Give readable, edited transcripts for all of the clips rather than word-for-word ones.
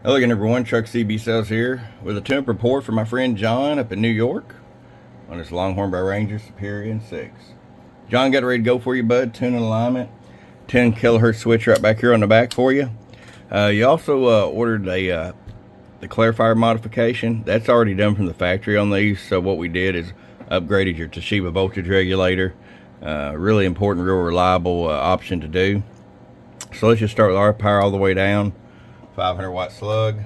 Hello again, everyone. Truck CB Sales here with a tune report for my friend John up in New York on his Longhorn Superior N6. John, got ready to go for you, bud. Tune and alignment, 10 kilohertz switch right back here on the back for you. You also ordered the clarifier modification. That's already done from the factory on these. So what we did is upgraded your Toshiba voltage regulator. Really important, real reliable option to do. So let's just start with our power all the way down. 500 watt slug.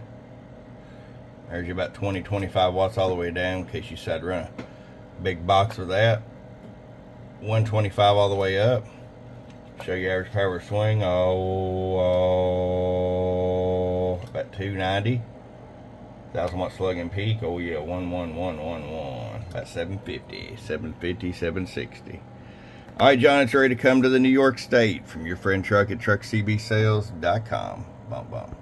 There's you about 20-25 watts all the way down in case you decide to run a big box with that. 125 all the way up. Show you average power swing. About 290. 1000 watt slug and peak. Oh yeah, 11111. About 750, 760. All right, John, it's ready to come to the New York State from your friend Truck at truckcbsales.com. Bump, bump.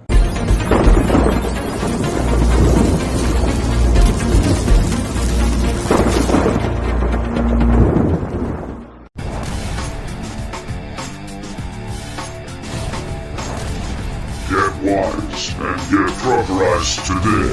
Get wise and get truckerized today.